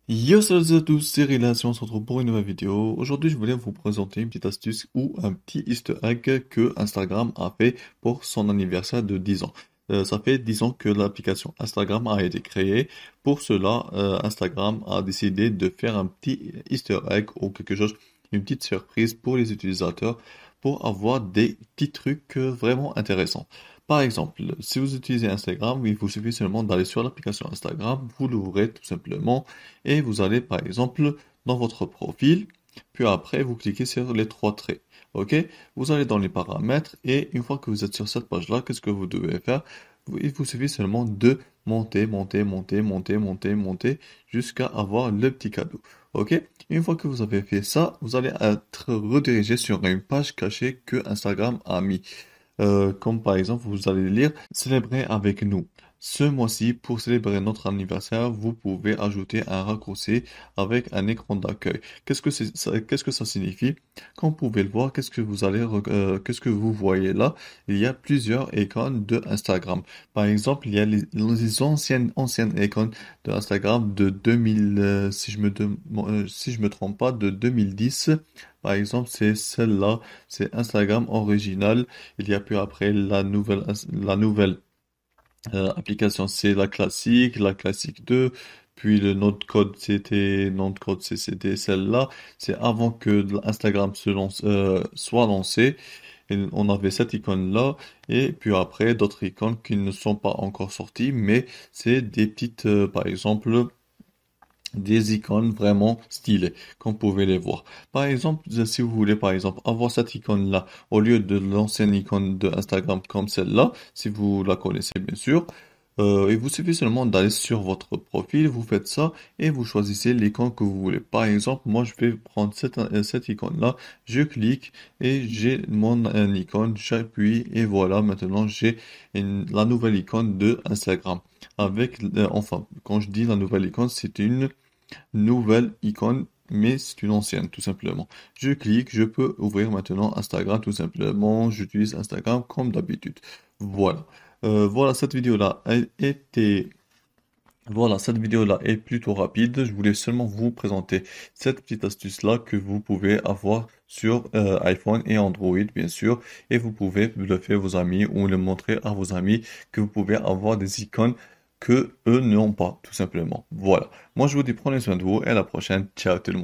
Yo, salut à tous, c'est Relation, on se retrouve pour une nouvelle vidéo. Aujourd'hui, je voulais vous présenter une petite astuce ou un petit easter egg que Instagram a fait pour son anniversaire de 10 ans. Ça fait 10 ans que l'application Instagram a été créée. Pour cela, Instagram a décidé de faire un petit easter egg ou quelque chose, une petite surprise pour les utilisateurs pour avoir des petits trucs vraiment intéressants. Par exemple, si vous utilisez Instagram, il vous suffit seulement d'aller sur l'application Instagram, vous l'ouvrez tout simplement et vous allez par exemple dans votre profil, puis après vous cliquez sur les trois traits. Ok? Vous allez dans les paramètres et une fois que vous êtes sur cette page-là, qu'est-ce que vous devez faire? Il vous suffit seulement de monter jusqu'à avoir le petit cadeau. Ok? Une fois que vous avez fait ça, vous allez être redirigé sur une page cachée que Instagram a mis. Comme par exemple, vous allez lire Célébrer avec nous. Ce mois-ci, pour célébrer notre anniversaire, vous pouvez ajouter un raccourci avec un écran d'accueil. Qu'est-ce que ça signifie? Comme vous pouvez le voir, qu'est-ce que vous voyez là? Il y a plusieurs icônes de Instagram. Par exemple, il y a les anciennes icônes de Instagram de 2000, si je me trompe pas, de 2010. Par exemple, c'est celle-là, c'est Instagram original. Il y a puis après la nouvelle application, c'est la classique 2. Puis le nom de code c'était celle-là. C'est avant que Instagram soit lancé. Et on avait cette icône-là. Et puis après, d'autres icônes qui ne sont pas encore sorties. Mais c'est des petites, par exemple, des icônes vraiment stylées, comme vous pouvez les voir. Par exemple, si vous voulez par exemple avoir cette icône-là au lieu de l'ancienne icône de Instagram comme celle-là, si vous la connaissez bien sûr, il vous suffit seulement d'aller sur votre profil, vous faites ça et vous choisissez l'icône que vous voulez. Par exemple, moi je vais prendre cette icône-là, je clique et j'ai mon icône, j'appuie et voilà, maintenant j'ai la nouvelle icône de Instagram. Enfin, quand je dis la nouvelle icône, c'est une nouvelle icône, mais c'est une ancienne, tout simplement. Je clique, je peux ouvrir maintenant Instagram, tout simplement. J'utilise Instagram comme d'habitude. Voilà. Voilà, cette vidéo-là est plutôt rapide. Je voulais seulement vous présenter cette petite astuce-là que vous pouvez avoir sur iPhone et Android, bien sûr. Et vous pouvez le faire à vos amis ou le montrer à vos amis que vous pouvez avoir des icônes que eux n'ont pas, tout simplement. Voilà. Moi, je vous dis prenez soin de vous et à la prochaine. Ciao tout le monde.